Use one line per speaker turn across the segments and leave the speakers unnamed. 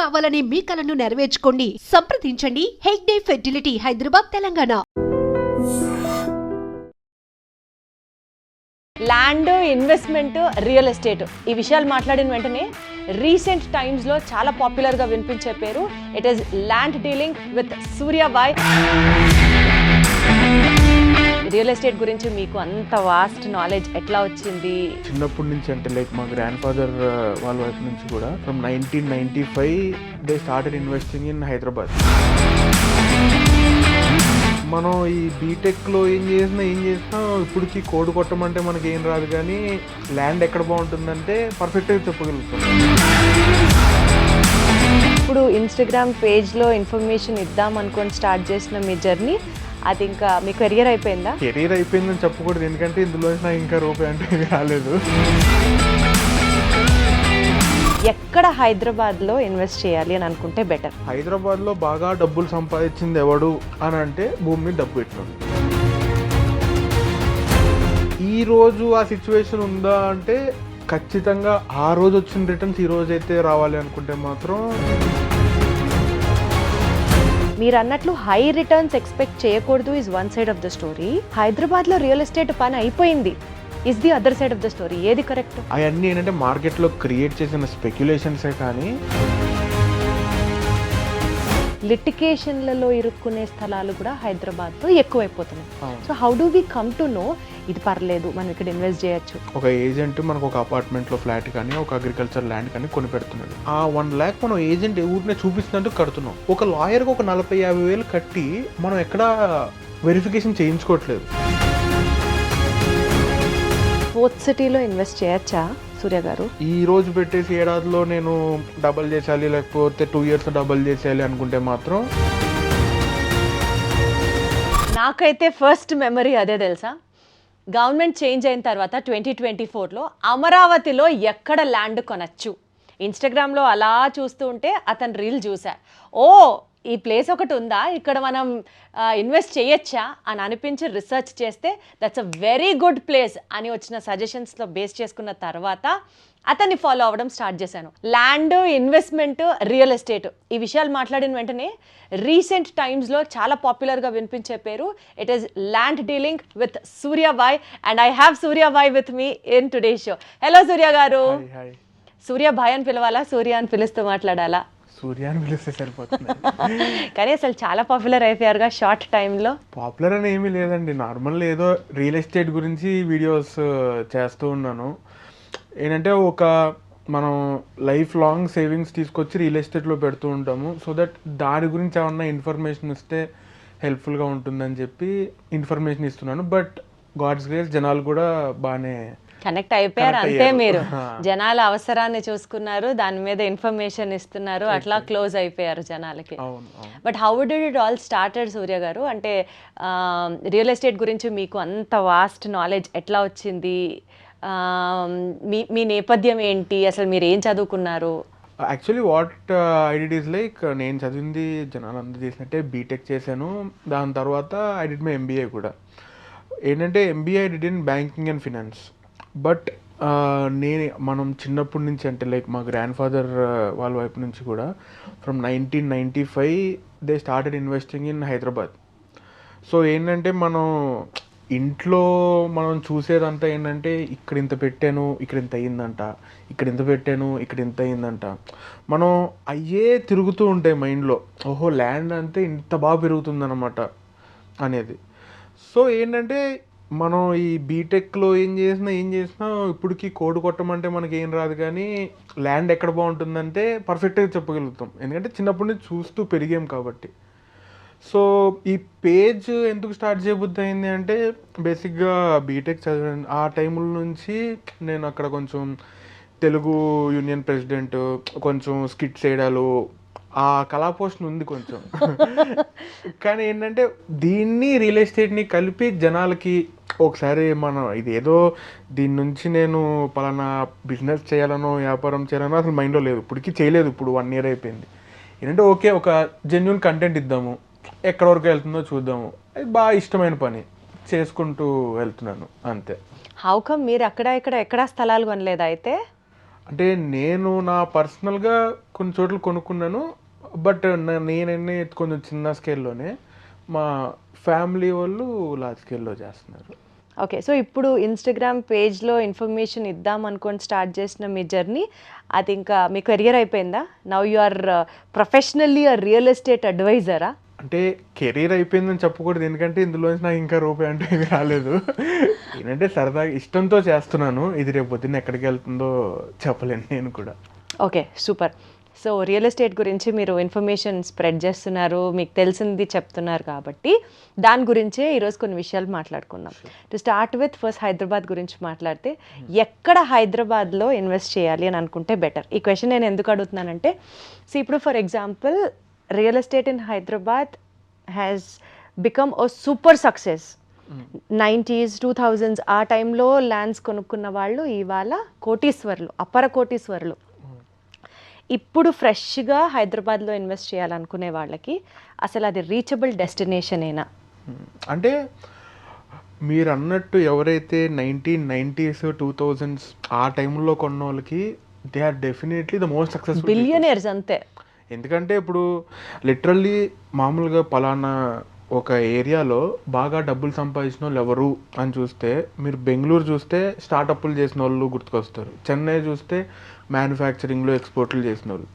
కావాలనే మీ కలను నెరవేర్చుకోండి. సంప్రదించండి Hegde fertility, Hyderabad, Telangana.
Land, investment, real estate ఈ విషయాలు మాట్లాడిన వెంటనే రీసెంట్ టైమ్స్లో చాలా పాపులర్గా వినిపించే పేరు it is land dealing with సూర్యాబాయ్. Real estate గురించి మీకు అంత వాస్ట్ నాలెడ్జ్ ఎట్లా వచ్చింది?
చిన్నప్పటి నుంచి అంటే లైక్ మా గ్రాండ్ ఫాదర్ వాళ్ళ వైపు నుంచి కూడా from 1995 they started investing in Hyderabad. మనం ఈ బీటెక్లో ఏం చేసినా ఇప్పటికి కోడ్ కొట్టమంటే మనకి ఏం రాదు, కానీ ల్యాండ్ ఎక్కడ బాగుంటుందంటే పర్ఫెక్ట్గా చెప్పగలుగుతాం.
ఇప్పుడు ఇన్స్టాగ్రామ్ పేజ్లో ఇన్ఫర్మేషన్ ఇద్దాం అనుకొని స్టార్ట్ చేసిన మీ జర్నీ అది ఇంకా మీ కెరియర్ అయిపోయిందా?
కెరీర్ అయిపోయిందని చెప్పకూడదు, ఎందుకంటే ఇందులో నాకు ఇంకా రూపాయి అంటే రాలేదు.
ఎక్కడ హైదరాబాద్లో ఇన్వెస్ట్ చేయాలి అని అనుకుంటే బెటర్?
హైదరాబాద్లో బాగా డబ్బులు సంపాదించింది ఎవడు అని అంటే భూమి మీద డబ్బు పెట్టినాడు. ఈరోజు ఆ సిచ్యువేషన్ ఉందా అంటే ఖచ్చితంగా ఆ రోజు వచ్చిన రిటర్న్స్ ఈ రోజు అయితే రావాలి అనుకుంటే మాత్రం.
మీరు అన్నట్లు హై రిటర్న్స్ ఎక్స్పెక్ట్ చేయకూడదు is one side of the story. హైదరాబాద్లో రియల్ ఎస్టేట్ పని అయిపోయింది is the other side of the story. ఏది కరెక్ట్?
అవన్నీ ఏంటంటే మార్కెట్లో క్రియేట్ చేసిన స్పెక్యులేషన్సే, కానీ
లిటిగేషన్లలో ఇరుక్కునే స్థలాలు కూడా హైదరాబాద్లో ఎక్కువైపోతున్నాయి. So how do we come to know ఇది పర్లేదు మనం ఇక్కడ ఇన్వెస్ట్ చేయొచ్చు?
ఒక ఏజెంట్ మనకు ఒక అపార్ట్మెంట్లో ఫ్లాట్ కానీ ఒక అగ్రికల్చర్ ల్యాండ్ కానీ కొని పెడుతున్నాడు. ఆ 1 lakh మనం ఏజెంట్ ఊరినే చూపిస్తున్నట్టు కడుతున్నాం. ఒక లాయర్కి ఒక 40-50 వేలు కట్టి మనం ఎక్కడ వెరిఫికేషన్ చేయించుకోవట్లేదు.
ఫోర్త్ సిటీలో ఇన్వెస్ట్ చేయొచ్చా సూర్య గారు?
ఈ రోజు పెట్టేసి ఏడాదిలో నేను డబల్ చేసేయాలి, లేకపోతే 2 years డబల్ చేసేయాలి అనుకుంటే మాత్రం.
నాకైతే ఫస్ట్ మెమరీ అదే తెలుసా, గవర్నమెంట్ చేంజ్ అయిన తర్వాత 2024లో అమరావతిలో ఎక్కడ ల్యాండ్ కొనచ్చు. ఇన్స్టాగ్రామ్లో అలా చూస్తూ ఉంటే అతను రీల్ చూసా, ఓ ఈ ప్లేస్ ఒకటి ఉందా, ఇక్కడ మనం ఇన్వెస్ట్ చేయొచ్చా అని అనిపించి రీసెర్చ్ చేస్తే that's a very good place అని వచ్చిన సజెషన్స్లో బేస్ చేసుకున్న తర్వాత అతన్ని ఫాలో అవ్వడం స్టార్ట్ చేశాను. ల్యాండ్, ఇన్వెస్ట్మెంట్, రియల్ ఎస్టేట్ ఈ విషయాలు మాట్లాడిన వెంటనే రీసెంట్ టైమ్స్లో చాలా పాపులర్గా వినిపించే పేరు it is land dealing with Surya bhai and I have Surya bhai with me in today show. Hello Surya గారు. సూర్యాబాయ్ అని పిలవాలా, సూర్య అని పిలుస్తూ మాట్లాడాలా?
సూర్య అని పిలిస్తే సరిపోతుంది.
కానీ అసలు చాలా పాపులర్ అయిపోయారుగా షార్ట్ టైంలో.
పాపులర్ అని ఏమీ లేదండి, నార్మల్ ఏదో రియల్ ఎస్టేట్ గురించి వీడియోస్ చేస్తూ ఉన్నాను. ఏంటంటే ఒక మనం లైఫ్ లాంగ్ సేవింగ్స్ తీసుకొచ్చి రియల్ ఎస్టేట్లో పెడుతూ ఉంటాము. సో దట్ దాని గురించి ఏమన్నా ఇన్ఫర్మేషన్ ఇస్తే హెల్ప్ఫుల్గా ఉంటుందని చెప్పి ఇన్ఫర్మేషన్ ఇస్తున్నాను. బట్ గాడ్స్ గ్రేస్ జనాలు కూడా బాగానే
కనెక్ట్ అయిపోయారు అంతే. మీరు జనాల అవసరాన్ని చూసుకున్నారు, దాని మీద ఇన్ఫర్మేషన్ ఇస్తున్నారు, అట్లా క్లోజ్ అయిపోయారు జనాలకి. But how did it all started Surya గారు? అంటే రియల్ ఎస్టేట్ గురించి మీకు అంత వాస్ట్ నాలెడ్జ్ ఎట్లా వచ్చింది? మీ నేపథ్యం ఏంటి? అసలు మీరు ఏం చదువుకున్నారు?
Actually what I did is like, నేను చదివింది జనాలు అందరూ చేసినట్టే బీటెక్ చేశాను. దాని తర్వాత ఐ డిడ్ మై ఎంబీఏ కూడా. ఏంటంటే MBA I did in banking and finance. But మనం చిన్నప్పటి నుంచి అంటే లైక్ మా గ్రాండ్ ఫాదర్ వాళ్ళ వైపు నుంచి కూడా from 1995 they started investing in Hyderabad. So ఏంటంటే మనం ఇంట్లో మనం చూసేదంతా ఏంటంటే ఇక్కడ ఇంత పెట్టాను, ఇక్కడ ఇంత అయ్యిందంట, ఇక్కడ ఇంత పెట్టాను, ఇక్కడ ఇంత అయ్యిందంట. మనం అయ్యే తిరుగుతూ ఉంటాయి మైండ్లో, ఓహో ల్యాండ్ అంతే ఇంత బాగా పెరుగుతుందన్నమాట అనేది. సో ఏంటంటే మనం ఈ బీటెక్లో ఏం చేసినా ఇప్పటికి కోడ్ కొట్టమంటే మనకి ఏం రాదు, కానీ ల్యాండ్ ఎక్కడ బాగుంటుందంటే పర్ఫెక్ట్గా చెప్పగలుగుతాం, ఎందుకంటే చిన్నప్పటి నుంచి చూస్తూ పెరిగాం కాబట్టి. సో ఈ పేజ్ ఎందుకు స్టార్ట్ చేయబుద్ధి అయింది అంటే బేసిక్గా బీటెక్ చదివాను ఆ టైముల నుంచి. నేను అక్కడ కొంచెం తెలుగు యూనియన్ ప్రెసిడెంట్, కొంచెం స్కిట్స్ వేయడాలు, ఆ కళాపోషణ ఉంది కొంచెం. కానీ ఏంటంటే దీన్ని రియల్ ఎస్టేట్ని కలిపి జనాలకి ఒకసారి మనం ఇదేదో దీని నుంచి నేను పలానా బిజినెస్ చేయాలనో వ్యాపారం చేయాలనో అసలు మైండ్లో లేదు, ఇప్పటికీ చేయలేదు. ఇప్పుడు 1 year అయిపోయింది. ఏంటంటే ఓకే ఒక జెన్యున్ కంటెంట్ ఇద్దాము, ఎక్కడ వరకు వెళ్తుందో చూద్దాము, అది బాగా ఇష్టమైన పని చేసుకుంటూ వెళ్తున్నాను అంతే.
హౌ కమ్ మీరు అక్కడ ఇక్కడ ఎక్కడా స్థలాలు కొనలేదా? అయితే
అంటే నేను నా పర్సనల్గా కొన్ని చోట్ల కొనుక్కున్నాను, బట్ నేనన్నీ కొంచెం చిన్న స్కేల్లోనే, మా ఫ్యామిలీ వాళ్ళు లార్జ్ స్కేల్లో చేస్తున్నారు.
ఓకే, సో ఇప్పుడు ఇన్స్టాగ్రామ్ పేజ్లో ఇన్ఫర్మేషన్ ఇద్దాం అనుకొని స్టార్ట్ చేసిన మీ జర్నీ అది ఇంకా మీ కెరియర్ అయిపోయిందా? Now you are professionally real estate అడ్వైజరా?
అంటే కెరీర్ అయిపోయిందని చెప్పకూడదు, ఎందుకంటే ఇందులోంచి నాకు ఇంకా రూపాయి అంటే ఏమీ రాలేదు. ఏంటంటే సరదాగా ఇష్టంతో చేస్తున్నాను, ఇది రేపు పొద్దున్న ఎక్కడికి వెళ్తుందో చెప్పలేను నేను కూడా.
Okay, super. So real estate గురించి మీరు ఇన్ఫర్మేషన్ స్ప్రెడ్ చేస్తున్నారు, మీకు తెలిసింది చెప్తున్నారు కాబట్టి దాని గురించే ఈరోజు కొన్ని విషయాలు మాట్లాడుకుందాం. To start with first Hyderabad గురించి మాట్లాడితే, ఎక్కడ హైదరాబాద్లో ఇన్వెస్ట్ చేయాలి అని అనుకుంటే బెటర్? ఈ క్వశ్చన్ నేను ఎందుకు అడుగుతున్నానంటే, సో ఇప్పుడు for example real estate in Hyderabad has become a super success. 90s 2000s ఆ టైంలో ల్యాండ్స్ కొనుక్కున్న వాళ్ళు ఇవాళ కోటీశ్వర్లు, అపర కోటీశ్వర్లు. ఇప్పుడు ఫ్రెష్గా హైదరాబాద్లో ఇన్వెస్ట్ చేయాలనుకునే వాళ్ళకి అసలు అది రీచబుల్ డెస్టినేషనేనా?
అంటే మీరు అన్నట్టు ఎవరైతే 1990s 2000s ఆ టైంలో కొన్న వాళ్ళకి they are definitely the most successful
billionaires అంతే.
ఎందుకంటే ఇప్పుడు లిటరల్లీ మామూలుగా పలానా ఒక ఏరియాలో బాగా డబ్బులు సంపాదించిన వాళ్ళు ఎవరు అని చూస్తే, మీరు బెంగళూరు చూస్తే స్టార్టప్లు చేసిన వాళ్ళు గుర్తుకొస్తారు, చెన్నై చూస్తే మ్యానుఫ్యాక్చరింగ్లో ఎక్స్పోర్ట్లు చేసిన వాళ్ళు,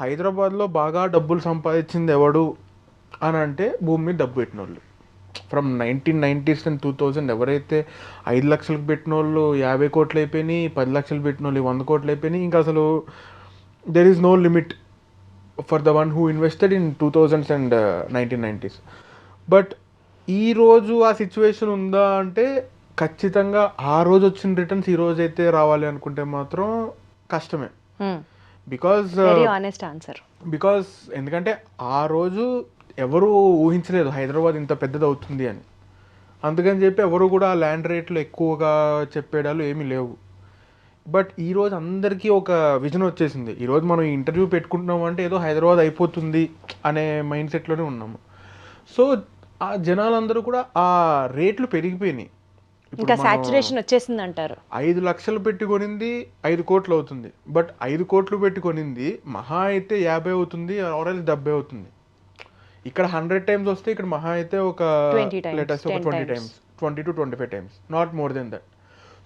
హైదరాబాద్లో బాగా డబ్బులు సంపాదించింది ఎవడు అని అంటే భూమి మీద డబ్బు పెట్టిన వాళ్ళు. ఫ్రమ్ 1990s అండ్ 2000 ఎవరైతే 5 లక్షలకు పెట్టిన వాళ్ళు 50 కోట్లు అయిపోయినాయి, 10 లక్షలు పెట్టిన వాళ్ళు 100 కోట్లు అయిపోయినాయి. ఇంకా అసలు there is no limit for the one who invested in 2000s and 1990s. But ఈరోజు ఆ సిచ్యువేషన్ ఉందా అంటే ఖచ్చితంగా ఆ రోజు వచ్చిన రిటర్న్స్ ఈ రోజు అయితే రావాలి అనుకుంటే మాత్రం కష్టమే. Because
very honest answer.
Because ఎందుకంటే ఆ రోజు ఎవరు ఊహించలేదు హైదరాబాద్ ఇంత పెద్దది అవుతుంది అని. అందుకని చెప్పి ఎవరు కూడా ల్యాండ్ రేట్లు ఎక్కువగా చెప్పేడాలు ఏమీ లేవు. బట్ ఈరోజు అందరికీ ఒక విజన్ వచ్చేసింది. ఈరోజు మనం ఈ ఇంటర్వ్యూ పెట్టుకుంటున్నాం అంటే ఏదో హైదరాబాద్ అయిపోతుంది అనే మైండ్ సెట్లోనే ఉన్నాము. సో ఆ జనాలందరూ కూడా ఆ రేట్లు పెరిగిపోయినాయి.
ఇంకా సాచురేషన్ వచ్చేసింది అంటారు.
5 లక్షలు పెట్టి కొనింది 5 కోట్లు అవుతుంది, బట్ 5 కోట్లు పెట్టి కొనింది మహా అయితే 50 అవుతుంది, ఆర్ఎల్స్ 70 అవుతుంది. ఇక్కడ 100 టైమ్స్ వస్తే ఇక్కడ మహా అయితే ఒక
20
లేటెస్ట్ ఒక 20 times, 20 to 25 times, not more than that.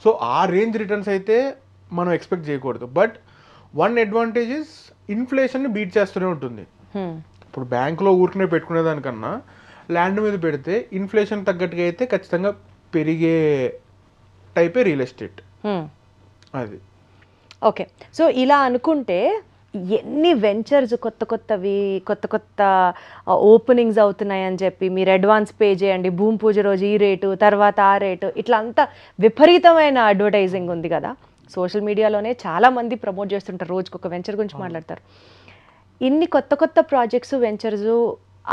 So ఆ రేంజ్ రిటర్న్స్ అయితే మనం ఎక్స్పెక్ట్ చేయకూడదు. బట్ వన్ అడ్వాంటేజ్ ఇస్ ఇన్ఫ్లేషన్ని బీట్ చేస్తూనే ఉంటుంది. ఇప్పుడు బ్యాంకులో ఊరికనే పెట్టుకునేదానికన్నా ల్యాండ్ మీద పెడితే ఇన్ఫ్లేషన్ తగ్గట్టుగా అయితే ఖచ్చితంగా పెరిగే టైపే రియల్ ఎస్టేట్. అది
ఓకే. సో ఇలా అనుకుంటే ఎన్ని వెంచర్స్ కొత్త కొత్త ఓపెనింగ్స్ అవుతున్నాయని చెప్పి మీరు అడ్వాన్స్ పే చేయండి, భూమి పూజ రోజు ఈ రేటు, తర్వాత ఆ రేటు, ఇట్లా అంతా విపరీతమైన అడ్వర్టైజింగ్ ఉంది కదా. సోషల్ మీడియాలోనే చాలామంది ప్రమోట్ చేస్తుంటారు, రోజుకి ఒక వెంచర్ గురించి మాట్లాడతారు. ఇన్ని కొత్త ప్రాజెక్ట్స్ వెంచర్స్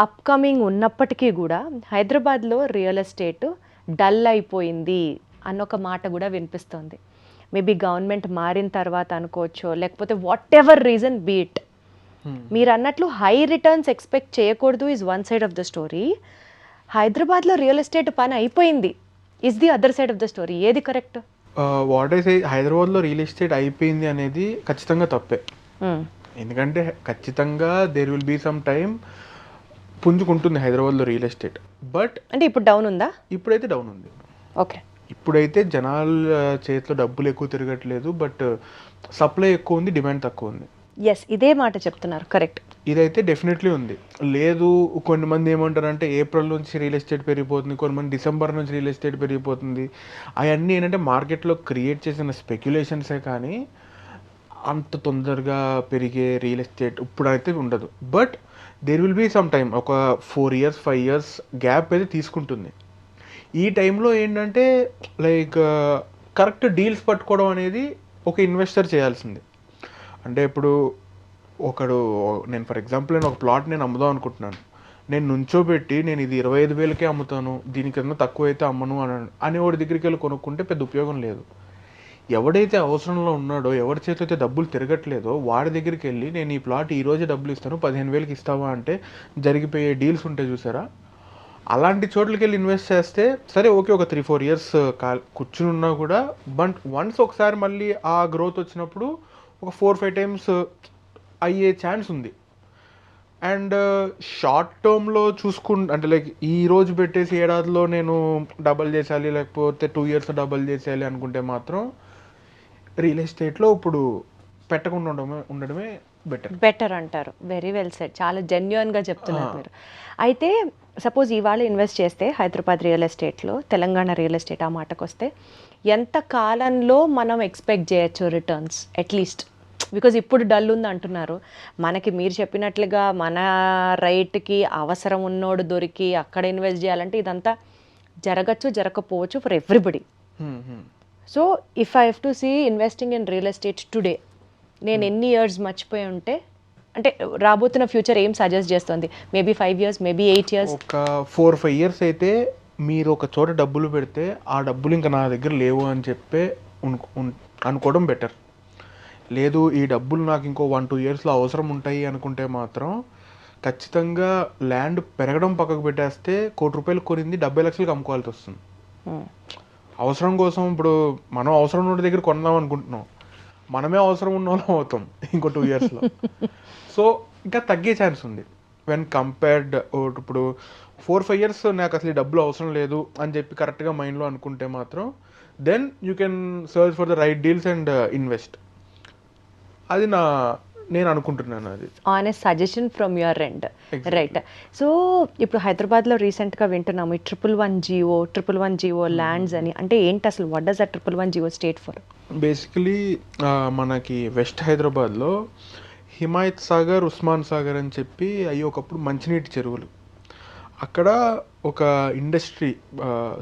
అప్కమింగ్ ఉన్నప్పటికీ కూడా హైదరాబాద్లో రియల్ ఎస్టేట్ డల్ అయిపోయింది అన్నొక మాట కూడా వినిపిస్తుంది. మేబీ గవర్నమెంట్ మారిన తర్వాత అనుకోవచ్చు, లేకపోతే వాట్ ఎవర్ రీజన్ బీట్. మీరు అన్నట్లు హై రిటర్న్స్ ఎక్స్పెక్ట్ చేయకూడదు is one side of the story. హైదరాబాద్లో రియల్ ఎస్టేట్ పని అయిపోయింది is the other side of the story. ఏది కరెక్ట్?
వాట్ ఐ సే, హైదరాబాద్లో రియల్ ఎస్టేట్ అయిపోయింది అనేది ఖచ్చితంగా తప్పే. ఎందుకంటే ఖచ్చితంగా there will be some time పుంజుకుంటుంది హైదరాబాద్లో రియల్ ఎస్టేట్. బట్
అంటే ఇప్పుడు డౌన్ ఉందా?
ఇప్పుడైతే డౌన్ ఉంది.
ఓకే,
ఇప్పుడైతే జనాల చేతిలో డబ్బులు ఎక్కువ తిరగట్లేదు, బట్ సప్లై ఎక్కువ ఉంది, డిమాండ్ తక్కువ ఉంది.
ఎస్, ఇదే మాట చెప్తున్నారు, కరెక్ట్.
ఇదైతే డెఫినెట్లీ ఉంది. లేదు కొంతమంది ఏమంటారంటే ఏప్రిల్ నుంచి రియల్ ఎస్టేట్ పెరిగిపోతుంది, కొంతమంది డిసెంబర్ నుంచి రియల్ ఎస్టేట్ పెరిగిపోతుంది. అవన్నీ ఏంటంటే మార్కెట్లో క్రియేట్ చేసిన స్పెక్యులేషన్సే, కానీ అంత తొందరగా పెరిగే రియల్ ఎస్టేట్ ఇప్పుడైతే ఉండదు. But there will be some time, ఒక 4 years 5 years గ్యాప్ అయితే తీసుకుంటుంది. ఈ టైంలో ఏంటంటే లైక్ కరెక్ట్ డీల్స్ పట్టుకోవడం అనేది ఒక ఇన్వెస్టర్ చేయాల్సింది. అంటే ఇప్పుడు నేను ఫర్ ఎగ్జాంపుల్ నేను ఒక ప్లాట్ నేను అమ్ముదాం అనుకుంటున్నాను, నేను నుంచోబెట్టి నేను ఇది 25,000కే అమ్ముతాను, దీనికన్నా తక్కువ అయితే అమ్మను అని వాడి దగ్గరికి వెళ్ళి కొనుక్కుంటే పెద్ద ఉపయోగం లేదు. ఎవడైతే అవసరంలో ఉన్నాడో, ఎవరి చేతిలో అయితే డబ్బులు తిరగట్లేదో వాడి దగ్గరికి వెళ్ళి నేను ఈ ప్లాట్ ఈరోజే డబ్బులు ఇస్తాను, 15,000కి ఇస్తావా అంటే జరిగిపోయే డీల్స్ ఉంటాయి చూసారా, అలాంటి చోట్లకి వెళ్ళి ఇన్వెస్ట్ చేస్తే సరే ఓకే, ఒక 3-4 years కూర్చుని ఉన్నా కూడా, బట్ వన్స్ ఒకసారి మళ్ళీ ఆ గ్రోత్ వచ్చినప్పుడు ఒక 4-5 టైమ్స్ అయ్యే ఛాన్స్ ఉంది. అండ్ షార్ట్ టర్మ్లో అంటే లైక్ ఈ రోజు పెట్టేసి ఏడాదిలో నేను డబల్ చేసేయాలి, లేకపోతే 2 years డబల్ చేసేయాలి అనుకుంటే మాత్రం రియల్ ఎస్టేట్లో ఇప్పుడు పెట్టకుండా ఉండడమే
బెటర్ అంటారు. వెరీ వెల్ సెడ్, చాలా జెన్యున్గా చెప్తున్నారు మీరు. అయితే సపోజ్ ఇవాళ ఇన్వెస్ట్ చేస్తే హైదరాబాద్ రియల్ ఎస్టేట్లో, తెలంగాణ రియల్ ఎస్టేట్ ఆ మాటకు వస్తే ఎంత కాలంలో మనం ఎక్స్పెక్ట్ చేయొచ్చు రిటర్న్స్ అట్లీస్ట్? బికాజ్ ఇప్పుడు డల్ ఉంది అంటున్నారు. మనకి మీరు చెప్పినట్లుగా మన రైట్కి అవసరం ఉన్నోడు దొరికి అక్కడ ఇన్వెస్ట్ చేయాలంటే ఇదంతా జరగచ్చు, జరగకపోవచ్చు for everybody. So if I have to see investing in real estate today, నేను ఎన్ని ఇయర్స్ మర్చిపోయి ఉంటే, అంటే రాబోతున్న ఫ్యూచర్ ఏం సజెస్ట్ చేస్తుంది? Maybe 5 years, maybe 8 years.
ఒక 4-5 years అయితే మీరు ఒక చోట డబ్బులు పెడితే ఆ డబ్బులు ఇంకా నా దగ్గర లేవు అని చెప్పి అనుకోవడం బెటర్. లేదు ఈ డబ్బులు నాకు ఇంకో 1-2 yearsలో అవసరం ఉంటాయి అనుకుంటే మాత్రం ఖచ్చితంగా ల్యాండ్ పెరగడం పక్కకు పెట్టేస్తే 1 కోటి రూపాయలు కొనింది 70 లక్షలకు అమ్ముకోవాల్సి వస్తుంది. అవసరం కోసం ఇప్పుడు మనం అవసరం ఉన్న దగ్గర కొందాం అనుకుంటున్నాం, మనమే అవసరం ఉన్న వాళ్ళం అవుతాం ఇంకో 2 yearsలో. సో ఇంకా తగ్గే ఛాన్స్ ఉంది వెన్ కంపేర్డ్. ఇప్పుడు 4-5 years నాకు అసలు ఈ డబ్బులు అవసరం లేదు అని చెప్పి కరెక్ట్గా మైండ్లో అనుకుంటే మాత్రం then you can search for the right deals and invest. అది నేను అనుకుంటున్నాను. అది
honest suggestion from your end, right? So ఇప్పుడు హైదరాబాద్లో రీసెంట్గా వింటున్నాము ఈ 111 జియో ల్యాండ్స్ అని. అంటే ఏంటి అసలు? వాట్ డస్ ఆ 111 జియో స్టేట్ ఫర్?
బేసికలీ మనకి వెస్ట్ హైదరాబాద్లో హిమాయత్ సాగర్, ఉస్మాన్ సాగర్ అని చెప్పి అవి ఒకప్పుడు మంచినీటి చెరువులు. అక్కడ ఒక ఇండస్ట్రీ,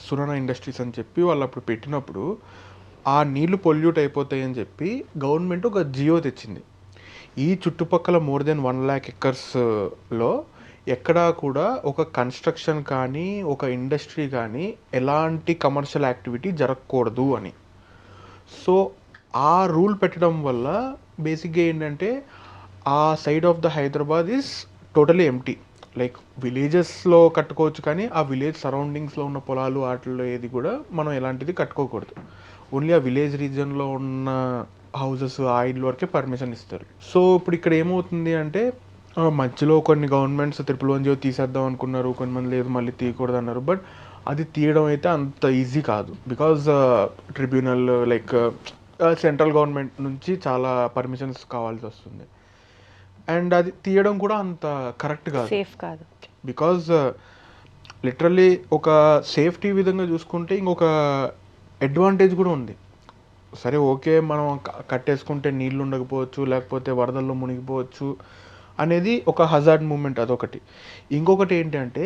సురణ ఇండస్ట్రీస్ అని చెప్పి వాళ్ళు అప్పుడు పెట్టినప్పుడు ఆ నీళ్లు పొల్యూట్ అయిపోతాయి అని చెప్పి గవర్నమెంట్ ఒక జియో తెచ్చింది. ఈ చుట్టుపక్కల మోర్ దెన్ 1 lakh acresలో ఎక్కడా కూడా ఒక కన్స్ట్రక్షన్ కానీ ఒక ఇండస్ట్రీ కానీ ఎలాంటి కమర్షియల్ యాక్టివిటీ జరగకూడదు అని. సో ఆ రూల్ పెట్టడం వల్ల బేసిక్గా ఏంటంటే ఆ side of the Hyderabad is totally empty. Like విలేజెస్లో కట్టుకోవచ్చు కానీ ఆ విలేజ్ సరౌండింగ్స్లో ఉన్న పొలాలు వాటిల్లో ఏది కూడా మనం ఎలాంటిది కట్టుకోకూడదు. ఓన్లీ ఆ విలేజ్ రీజన్లో ఉన్న హౌసెస్ ఆ ఇల్లు వరకే పర్మిషన్ ఇస్తారు. సో ఇప్పుడు ఇక్కడ ఏమవుతుంది అంటే మధ్యలో కొన్ని గవర్నమెంట్స్ 111 జియో తీసేద్దాం అనుకున్నారు, కొంతమంది లేదు మళ్ళీ తీయకూడదు అన్నారు. బట్ అది తీయడం అయితే అంత ఈజీ కాదు. Because tribunal like central government నుంచి చాలా పర్మిషన్స్ కావాల్సి వస్తుంది. అండ్ అది తీయడం కూడా అంత కరెక్ట్ కాదు,
సేఫ్ కాదు.
బికాజ్ లిటరల్లీ ఒక సేఫ్టీ విధంగా చూసుకుంటే ఇంకొక అడ్వాంటేజ్ కూడా ఉంది. సరే ఓకే, మనం కట్టేసుకుంటే నీళ్ళు ఉండకపోవచ్చు, లేకపోతే వరదల్లో మునిగిపోవచ్చు అనేది ఒక హజార్డ్ మూమెంట్, అదొకటి. ఇంకొకటి ఏంటంటే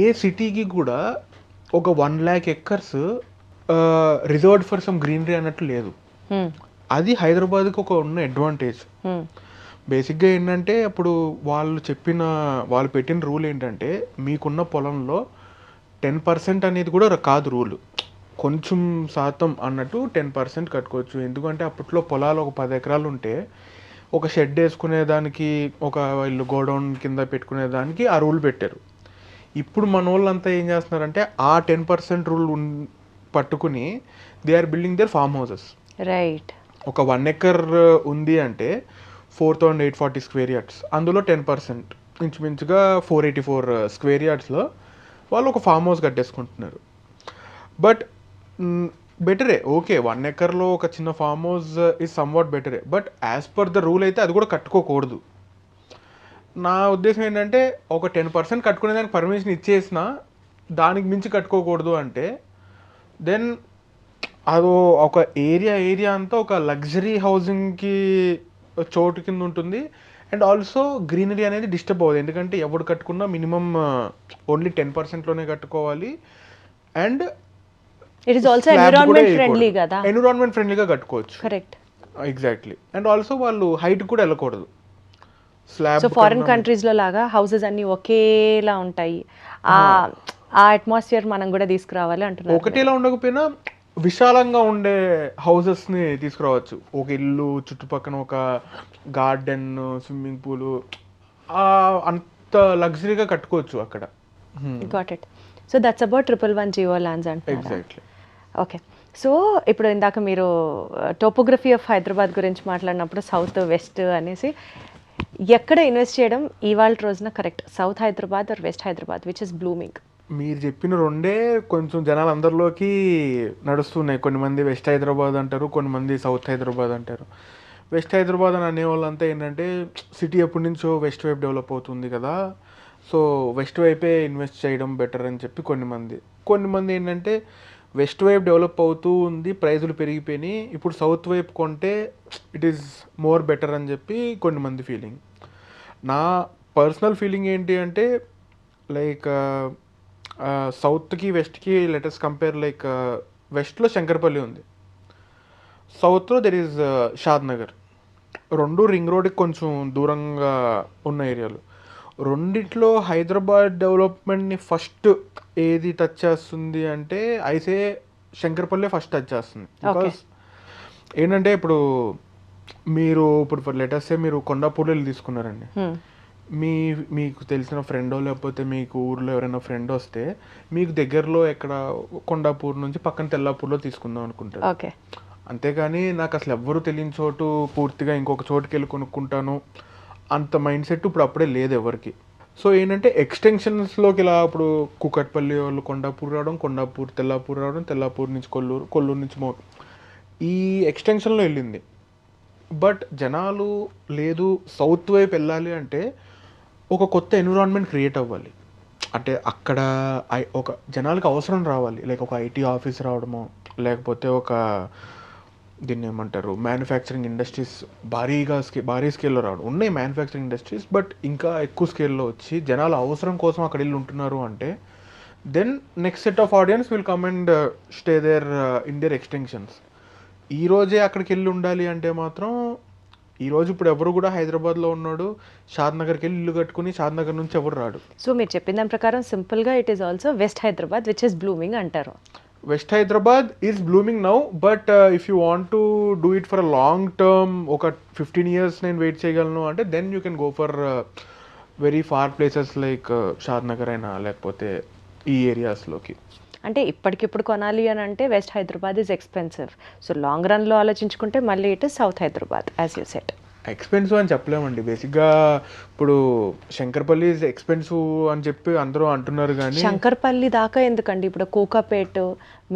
ఏ సిటీకి కూడా ఒక 1 lakh acres reserved for some greenery అన్నట్టు లేదు. అది హైదరాబాద్కి ఒక ఉన్న అడ్వాంటేజ్. బేసిక్గా ఏంటంటే అప్పుడు వాళ్ళు పెట్టిన రూల్ ఏంటంటే మీకున్న పొలంలో 10% అనేది కూడా కాదు రూల్, కొంచెం శాతం అన్నట్టు 10% కట్టుకోవచ్చు. ఎందుకంటే అప్పట్లో పొలాలు ఒక 10 ఎకరాలు ఉంటే ఒక షెడ్ వేసుకునేదానికి, ఒక ఇల్లు గోడౌన్ కింద పెట్టుకునేదానికి ఆ రూల్ పెట్టారు. ఇప్పుడు మన వాళ్ళంతా ఏం చేస్తున్నారంటే ఆ 10% రూల్ పట్టుకుని they are building their farm houses.
Right.
ఒక 1 acre ఉంది అంటే 4,840 square yards, అందులో 10% ఇంచుమించుగా 484 square yardsలో వాళ్ళు ఒక ఫామ్ హౌస్ కట్టేసుకుంటున్నారు. బట్ బెటరే, ఓకే 1 acreలో ఒక చిన్న ఫామ్ హౌస్ ఈజ్ సమ్వాట్ బెటరే. But as per the rule అయితే అది కూడా కట్టుకోకూడదు. నా ఉద్దేశం ఏంటంటే ఒక 10% కట్టుకునే దానికి పర్మిషన్ ఇచ్చేసిన దానికి మించి కట్టుకోకూడదు అంటే దెన్ అదో ఒక ఏరియా అంతా ఒక లగ్జరీ హౌసింగ్కి చోటు కింద ఉంటుంది. అండ్ ఆల్సో గ్రీనరీ అనేది డిస్టర్బ్ అవ్వదు, ఎందుకంటే ఎవడు కట్టుకున్నా మినిమం ఓన్లీ 10%లోనే కట్టుకోవాలి. And
it is also environment friendly కదా,
ఎన్విరాన్మెంట్ ఫ్రెండ్లీగా కట్టుకోవచ్చు.
Correct,
exactly. అండ్ ఆల్సో వాళ్ళు హైట్ కూడా వెళ్ళకూడదు.
సో ఫారిన్ కంట్రీస్లో లాగా హౌసెస్ అన్ని ఒకేలా ఉంటాయి, ఆ అట్మాస్ఫియర్ మనం కూడా తీసుకురావాలి అంటున్నారు.
ఒకటేలా ఉండకపోయినా విశాలంగా ఉండే హౌసెస్ని తీసుకురావచ్చు. ఒక ఇల్లు చుట్టుపక్కన ఒక గార్డెన్, స్విమ్మింగ్ పూలు, అంత లగ్జరీగా కట్టుకోవచ్చు అక్కడ.
Got it. So that's about 111 GO lands అంటున్నారు.
ఎగ్జాక్ట్లీ.
ఓకే. సో ఇప్పుడు ఇందాక మీరు టోపోగ్రఫీ ఆఫ్ హైదరాబాద్ గురించి మాట్లాడినప్పుడు సౌత్ వెస్ట్ అనేసి ఎక్కడ ఇన్వెస్ట్ చేయడం ఇవాళ రోజున correct, south Hyderabad or west Hyderabad which is blooming?
మీరు చెప్పిన రెండే కొంచెం జనాలు అందరిలోకి నడుస్తున్నాయి. కొన్ని మంది వెస్ట్ హైదరాబాద్ అంటారు, కొన్ని మంది సౌత్ హైదరాబాద్ అంటారు. వెస్ట్ హైదరాబాద్ అని అనేవాళ్ళంతా ఏంటంటే సిటీ ఎప్పటి నుంచో వెస్ట్ వైపు డెవలప్ అవుతుంది కదా, సో వెస్ట్ వైపే ఇన్వెస్ట్ చేయడం బెటర్ అని చెప్పి కొన్ని మంది ఏంటంటే వెస్ట్ వైపు డెవలప్ అవుతూ ఉంది, ప్రైజులు పెరిగిపోయినాయి, ఇప్పుడు సౌత్ వైపు కొంటే ఇట్ ఈస్ మోర్ బెటర్ అని చెప్పి కొన్ని మంది ఫీలింగ్. నా పర్సనల్ ఫీలింగ్ ఏంటి అంటే లైక్ సౌత్కి వెస్ట్కి లెటెస్ట్ కంపేర్. లైక్ వెస్ట్లో శంకర్పల్లి ఉంది, సౌత్లో దెర్ ఈజ్ షాద్ నగర్. రెండు రింగ్ రోడ్కి కొంచెం దూరంగా ఉన్న ఏరియాలు. రెండిట్లో హైదరాబాద్ డెవలప్మెంట్ని ఫస్ట్ ఏది టచ్ చేస్తుంది అంటే అయితే శంకర్పల్లి ఫస్ట్ టచ్ చేస్తుంది. బికాస్ ఏంటంటే ఇప్పుడు లెటర్సే మీరు కొండాపూర్లో తీసుకున్నారండి, మీకు తెలిసిన ఫ్రెండో లేకపోతే మీకు ఊర్లో ఎవరైనా ఫ్రెండ్ వస్తే మీకు దగ్గరలో ఎక్కడ కొండాపూర్ నుంచి పక్కన తెల్లాపూర్లో తీసుకుందాం అనుకుంటారు. అంతేగాని నాకు అసలు ఎవ్వరూ తెలియని చోటు పూర్తిగా ఇంకొక చోటుకి వెళ్ళి కొనుక్కుంటాను అంత మైండ్ సెట్ ఇప్పుడు అప్పుడే లేదు ఎవరికి. సో ఏంటంటే ఎక్స్టెన్షన్స్లోకి ఇలా ఇప్పుడు కూకట్పల్లి వాళ్ళు కొండాపూర్ రావడం, కొండాపూర్ తెల్లాపూర్ రావడం, తెల్లాపూర్ నుంచి కొల్లూరు, కొల్లూరు నుంచి ఈ ఎక్స్టెన్షన్లో వెళ్ళింది. బట్ జనాలు లేదు సౌత్ వైపు వెళ్ళాలి అంటే ఒక కొత్త ఎన్విరాన్మెంట్ క్రియేట్ అవ్వాలి. అంటే అక్కడ ఒక జనాలకు అవసరం రావాలి, లైక్ ఒక ఐటీ ఆఫీస్ రావడమో లేకపోతే ఒక దీన్ని ఏమంటారు మ్యానుఫ్యాక్చరింగ్ ఇండస్ట్రీస్ భారీ స్కేల్లో రావడం. ఉన్నాయి మ్యానుఫ్యాక్చరింగ్ ఇండస్ట్రీస్, బట్ ఇంకా ఎక్కువ స్కేల్లో వచ్చి జనాల అవసరం కోసం అక్కడ వెళ్ళి ఉంటున్నారు అంటే then next set of audience will come and stay there in their extensions. ఈరోజే అక్కడికి వెళ్ళి ఉండాలి అంటే మాత్రం ఈరోజు ఇప్పుడు ఎవరు కూడా హైదరాబాద్లో ఉన్నాడు షాద్ నగర్కి వెళ్ళి ఇల్లు కట్టుకుని షాద్ నగర్ నుంచి ఎవరు రాడు.
సో మీరు చెప్పిన దాని ప్రకారం సింపుల్గా it is also west Hyderabad which is blooming అంటారు.
West Hyderabad is blooming now, but if you want to do it for a long term, ఒక 15 years నేను వెయిట్ చేయగలను అంటే then you can go for very far places like Shadnagar అయినా లేకపోతే ఈ ఏరియాస్లోకి.
అంటే ఇప్పటికిప్పుడు కొనాలి అని అంటే west Hyderabad is expensive. So long రన్లో ఆలోచించుకుంటే మళ్ళీ it is south Hyderabad as you set.
Expensive అని చెప్పలేమండి. బేసిక్గా ఇప్పుడు శంకర్పల్లి ఈజ్ ఎక్స్పెన్సివ్ అని చెప్పి అందరూ అంటున్నారు, కానీ
శంకర్పల్లి దాకా ఎందుకండి, ఇప్పుడు కోకాపేట్,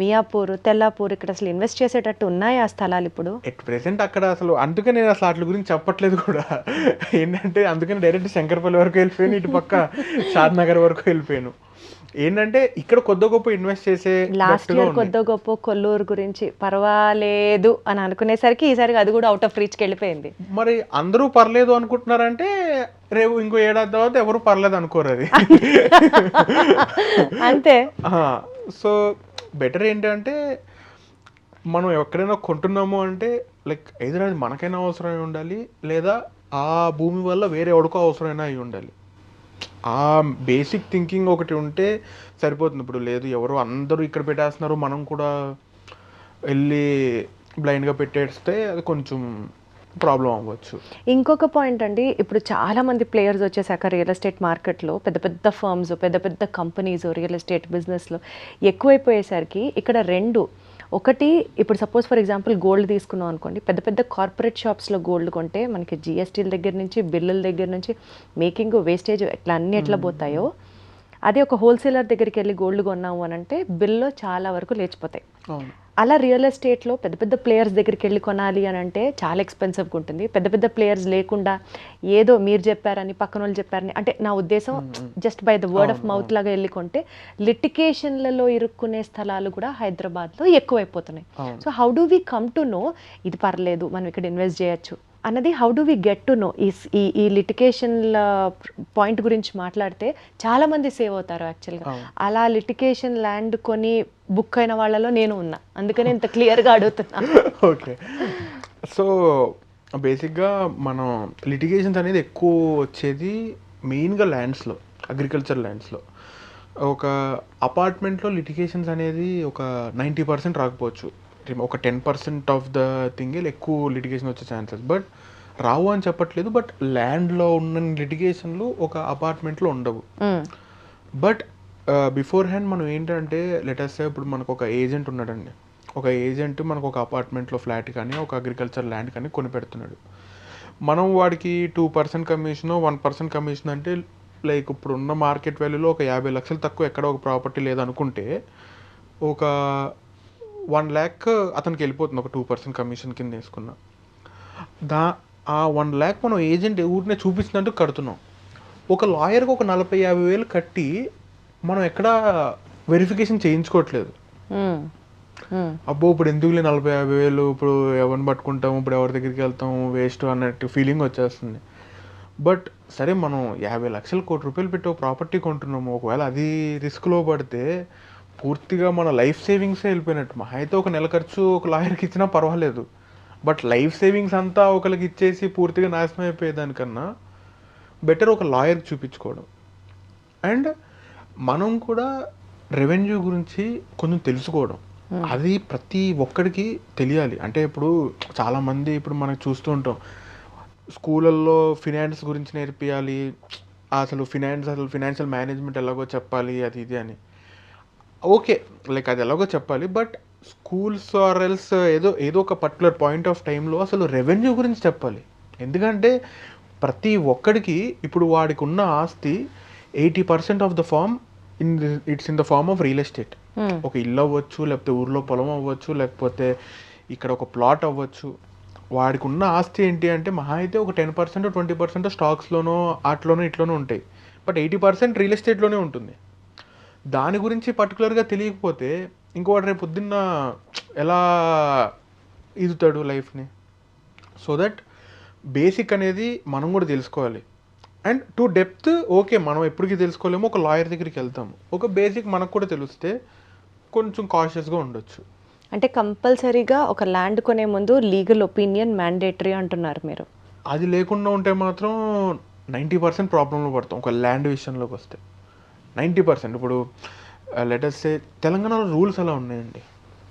మియాపూర్, తెల్లాపూర్ ఇక్కడ అసలు ఇన్వెస్ట్ చేసేటట్టు ఉన్నాయి ఆ స్థలాలు ఇప్పుడు
ఎట్ ప్రెసెంట్ అక్కడ అసలు. అందుకే నేను అసలు వాటి గురించి చెప్పట్లేదు కూడా. ఏంటంటే అందుకని డైరెక్ట్ శంకర్పల్లి వరకు వెళ్ళిపోయాను, ఇటు పక్క షాద్ నగర్ వరకు వెళ్ళిపోయాను. ఏంటంటే ఇక్కడ కొద్ది గొప్ప ఇన్వెస్ట్ చేసే
లాస్ట్ ఇయర్ కొద్ది గొప్ప కొల్లూరు గురించి పర్వాలేదు అని అనుకునేసరికి ఈసారి అది కూడా అవుట్ ఆఫ్ రీచ్కి వెళ్ళిపోయింది.
మరి అందరూ పర్లేదు అనుకుంటున్నారంటే రేపు ఇంకో ఏడాది తర్వాత ఎవరు పర్లేదు అనుకోరు అది.
అంతే.
సో బెటర్ ఏంటంటే మనం ఎక్కడైనా కొంటున్నాము అంటే లైక్ ఏదైనా అది మనకైనా అవసరమై ఉండాలి, లేదా ఆ భూమి వల్ల వేరే ఎవరికో అవసరమైనా అయి ఉండాలి. ఆ బేసిక్ థింకింగ్ ఒకటి ఉంటే సరిపోతుంది. ఇప్పుడు లేదు ఎవరు అందరూ ఇక్కడ పెట్టేస్తున్నారు మనం కూడా వెళ్ళి బ్లైండ్గా పెట్టేస్తే అది కొంచెం ప్రాబ్లం అవ్వచ్చు.
ఇంకొక పాయింట్ అండి, ఇప్పుడు చాలామంది ప్లేయర్స్ వచ్చేసాక రియల్ ఎస్టేట్ మార్కెట్లో పెద్ద పెద్ద ఫర్మ్స్, పెద్ద పెద్ద కంపెనీస్ రియల్ ఎస్టేట్ బిజినెస్లో ఎక్కువైపోయేసరికి ఇక్కడ రెండు, ఒకటి ఇప్పుడు సపోజ్ ఫర్ ఎగ్జాంపుల్ గోల్డ్ తీసుకున్నాం అనుకోండి, పెద్ద పెద్ద కార్పొరేట్ షాప్స్లో గోల్డ్ కొంటే మనకి జిఎస్టీల దగ్గర నుంచి బిల్లుల దగ్గర నుంచి మేకింగ్ వేస్టేజ్ ఎట్లా అన్నీ ఎట్లా పోతాయో, అదే ఒక హోల్సేలర్ దగ్గరికి వెళ్ళి గోల్డ్ కొన్నాము అని అంటే బిల్లో చాలా వరకు లేచిపోతాయి. అలా రియల్ ఎస్టేట్లో పెద్ద పెద్ద ప్లేయర్స్ దగ్గరికి వెళ్ళి కొనాలి అని అంటే చాలా ఎక్స్పెన్సివ్గా ఉంటుంది. పెద్ద పెద్ద ప్లేయర్స్ లేకుండా ఏదో మీరు చెప్పారని పక్కన వాళ్ళు చెప్పారని, అంటే నా ఉద్దేశం just by the word of mouth లాగా వెళ్ళి కొంటే లిటికేషన్లలో ఇరుక్కునే స్థలాలు కూడా హైదరాబాద్లో ఎక్కువైపోతున్నాయి. So how do we come to know ఇది పర్లేదు మనం ఇక్కడ ఇన్వెస్ట్ చేయొచ్చు అన్నది, how do we get to know? ఈ లిటికేషన్ల పాయింట్ గురించి మాట్లాడితే చాలామంది సేవ్ అవుతారు యాక్చువల్గా. అలా లిటికేషన్ ల్యాండ్ కొని బుక్ అయిన వాళ్ళలో నేను ఉన్నా, అందుకని ఇంత క్లియర్గా అడుగుతున్నా.
ఓకే, సో బేసిక్గా మనం లిటిగేషన్స్ అనేది ఎక్కువ వచ్చేది మెయిన్గా ల్యాండ్స్లో, అగ్రికల్చర్ ల్యాండ్స్లో. ఒక అపార్ట్మెంట్లో లిటిగేషన్స్ అనేది ఒక 90% రాకపోవచ్చు, ఒక 10% ఆఫ్ ద థింగే ఎక్కువ లిటిగేషన్ వచ్చే ఛాన్సెస్. బట్ రావు అని చెప్పట్లేదు, బట్ ల్యాండ్లో ఉన్న లిటిగేషన్లు ఒక అపార్ట్మెంట్లో ఉండవు. బట్ బిఫోర్ హ్యాండ్ మనం ఏంటంటే లెటర్స్ ఇప్పుడు మనకు ఒక ఏజెంట్ ఉన్నాడండి, ఒక ఏజెంట్ మనకు ఒక అపార్ట్మెంట్లో ఫ్లాట్ కానీ ఒక అగ్రికల్చర్ ల్యాండ్ కానీ కొని పెడుతున్నాడు. మనం వాడికి 2% కమిషన్ 1% కమిషన్ అంటే లైక్ ఇప్పుడున్న మార్కెట్ వాల్యూలో ఒక 50 లక్షలు తక్కువ ఎక్కడ ఒక ప్రాపర్టీ లేదనుకుంటే ఒక 1 lakh అతనికి వెళ్ళిపోతుంది ఒక 2% కమిషన్ కింద వేసుకున్న. ఆ 1 lakh మనం ఏజెంట్ ఊరినే చూపించినట్టు కడుతున్నాం. ఒక లాయర్కి ఒక 40,000-50,000 కట్టి మనం ఎక్కడ వెరిఫికేషన్ చేయించుకోవట్లేదు. అబ్బో ఇప్పుడు ఎందుకులే 40,000-50,000 ఇప్పుడు ఎవరిని పట్టుకుంటాము, ఇప్పుడు ఎవరి దగ్గరికి వెళ్తాము, వేస్ట్ అన్నట్టు ఫీలింగ్ వచ్చేస్తుంది. బట్ సరే మనం 50 లక్షలు ₹1,00,00,000 పెట్టి ఒక ప్రాపర్టీ కొంటున్నాము, ఒకవేళ అది రిస్క్లో పడితే పూర్తిగా మన లైఫ్ సేవింగ్సే వెళ్ళిపోయినట్టు. మహా అయితే ఒక నెల ఖర్చు ఒక లాయర్కి ఇచ్చినా పర్వాలేదు, బట్ లైఫ్ సేవింగ్స్ అంతా ఒకరికి ఇచ్చేసి పూర్తిగా నాశనం అయిపోయేదానికన్నా బెటర్ ఒక లాయర్కి చూపించుకోవడం. అండ్ మనం కూడా రెవెన్యూ గురించి కొంచెం తెలుసుకోవడం, అది ప్రతి ఒక్కడికి తెలియాలి. అంటే ఇప్పుడు చాలామంది ఇప్పుడు మనకు చూస్తూ ఉంటాం స్కూళ్ళల్లో ఫినాన్స్ గురించి నేర్పియాలి, అసలు ఫినాన్షియల్ మేనేజ్మెంట్ ఎలాగో చెప్పాలి అది ఇది అని. ఓకే, లైక్ అది ఎలాగో చెప్పాలి, బట్ స్కూల్స్ ఆర్ ఎల్స్ ఏదో ఒక పర్టికులర్ పాయింట్ ఆఫ్ టైంలో అసలు రెవెన్యూ గురించి చెప్పాలి. ఎందుకంటే ప్రతి ఒక్కడికి ఇప్పుడు వాడికి ఉన్న ఆస్తి 80% of the form it's in the form of real estate. ఒక ఇల్లు అవ్వచ్చు, లేకపోతే ఊర్లో పొలం అవ్వచ్చు, లేకపోతే ఇక్కడ ఒక ప్లాట్ అవ్వచ్చు. వాడికి ఉన్న ఆస్తి ఏంటి అంటే మహా అయితే ఒక 10% 20% స్టాక్స్లోనో ఆటలోనో ఇట్లోనో ఉంటాయి, బట్ 80% రియల్ ఎస్టేట్లోనే ఉంటుంది. దాని గురించి పర్టికులర్గా తెలియకపోతే ఇంకోటి రేపు పొద్దున్న ఎలా ఈదుతాడు లైఫ్ని. సో దట్ బేసిక్ అనేది మనం కూడా తెలుసుకోవాలి. అండ్ టు డెప్త్ ఓకే మనం ఎప్పటికీ తెలుసుకోలేము, ఒక లాయర్ దగ్గరికి వెళ్తాము. ఒక బేసిక్ మనకు కూడా తెలిస్తే కొంచెం కాషియస్గా ఉండొచ్చు.
అంటే కంపల్సరీగా ఒక ల్యాండ్ కొనే ముందు లీగల్ ఒపీనియన్ మ్యాండేటరీ అంటున్నారు మీరు.
అది లేకుండా ఉంటే మాత్రం 90% ప్రాబ్లంలో పడతాం. ఒక ల్యాండ్ విషయంలోకి వస్తే 90%. ఇప్పుడు లెటర్స్ సే తెలంగాణలో రూల్స్ ఎలా ఉన్నాయండి.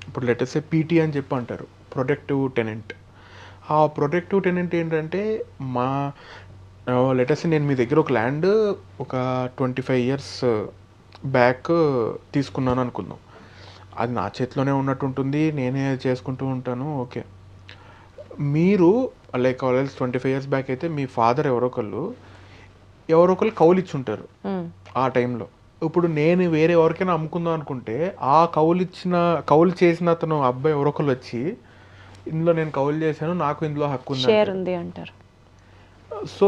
ఇప్పుడు లెటర్స్ సే పీటీ అని చెప్పి అంటారు, ప్రొటెక్టివ్ టెనెంట్. ఆ ప్రొటెక్టివ్ టెనెంట్ ఏంటంటే మా లెటర్స్ నేను మీ దగ్గర ఒక ల్యాండ్ ఒక 25 years బ్యాక్ తీసుకున్నాను అనుకుందాం. అది నా చేతిలోనే ఉన్నట్టు ఉంటుంది, నేనే చేసుకుంటూ ఉంటాను. ఓకే, మీరు లైక్ ఆల్రెడీ 25 years బ్యాక్ అయితే మీ ఫాదర్ ఎవరో ఒకళ్ళు కౌలు ఇచ్చుంటారు ఆ టైంలో. ఇప్పుడు నేను వేరే ఎవరికైనా అమ్ముకుందాం అనుకుంటే ఆ కౌలు చేసిన అతను అబ్బాయి ఎవరో ఒకళ్ళు వచ్చి ఇందులో నేను కౌలు చేశాను, నాకు ఇందులో హక్కు ఉంది
అంటారు. సో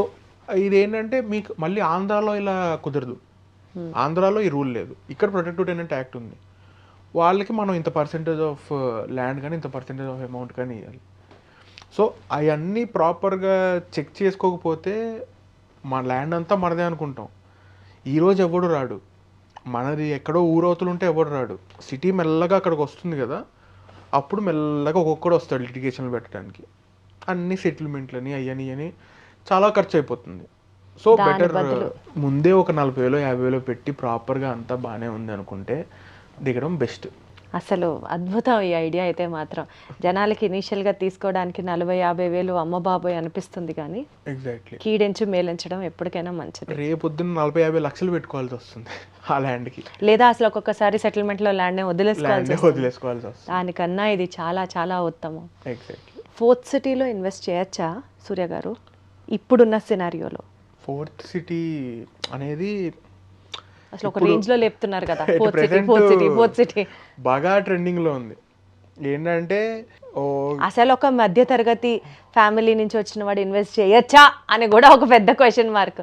ఇదేంటంటే మీకు మళ్ళీ ఆంధ్రాలో ఇలా కుదరదు. ఆంధ్రాలో ఈ రూల్ లేదు, ఇక్కడ ప్రొటెక్టివ్ టెనెంట్ యాక్ట్ ఉంది. వాళ్ళకి మనం ఇంత పర్సెంటేజ్ ఆఫ్ ల్యాండ్ కానీ ఇంత పర్సెంటేజ్ ఆఫ్ అమౌంట్ కానీ ఇవ్వాలి. సో అవన్నీ ప్రాపర్గా చెక్ చేసుకోకపోతే మన ల్యాండ్ అంతా మనదే అనుకుంటాం. ఈరోజు ఎవడు రాడు, మనది ఎక్కడో ఊరవతలు ఉంటే ఎవడు రాడు. సిటీ మెల్లగా అక్కడికి వస్తుంది కదా, అప్పుడు మెల్లగా ఒక్కొక్కడు వస్తాడు లిటిగేషన్లు పెట్టడానికి. అన్ని సెటిల్మెంట్లని అయ్యని అని చాలా ఖర్చు అయిపోతుంది. సో బెటర్ ముందే ఒక 40,000-50,000 పెట్టి ప్రాపర్గా అంతా బాగానే ఉంది అనుకుంటే దిగడం బెస్ట్.
అసలు అద్భుతం ఈ ఐడియా అయితే మాత్రం. జనాలకి ఇనీషియల్గా తీసుకోవడానికి 40,000-50,000 అమ్మ బాబోయ్ అనిపిస్తుంది, కానీ
ఎగ్జాక్ట్లీ
కీడించి మేలించడం ఎప్పటికైనా మంచిది.
రేపొద్దున 40-50 లక్షలు పెట్టుకోవాల్సి వస్తుంది ఆ ల్యాండ్కి,
లేదా అసలు ఒక్కొక్కసారి సెటిల్మెంట్లో ల్యాండ్నే వదిలేసుకోవాల్సి
వస్తుంది.
దానికన్నా ఇది చాలా చాలా ఉత్తమం.
ఎగ్జాక్ట్లీ.
ఫోర్త్ సిటీలో ఇన్వెస్ట్ చేయొచ్చా సూర్య గారు ఇప్పుడున్న సినారియోలో?
ఫోర్త్ సిటీ అనేది
అసలు ఒక రేంజ్లో లేపుతున్నారు కదా, ఫోర్త్ సిటీ
బాగా ట్రెండింగ్లో ఉంది. ఏంటంటే
అసలు ఒక మధ్య తరగతి ఫ్యామిలీ నుంచి వచ్చిన వాడు ఇన్వెస్ట్ చేయొచ్చా అని కూడా ఒక పెద్ద క్వశ్చన్ మార్క్.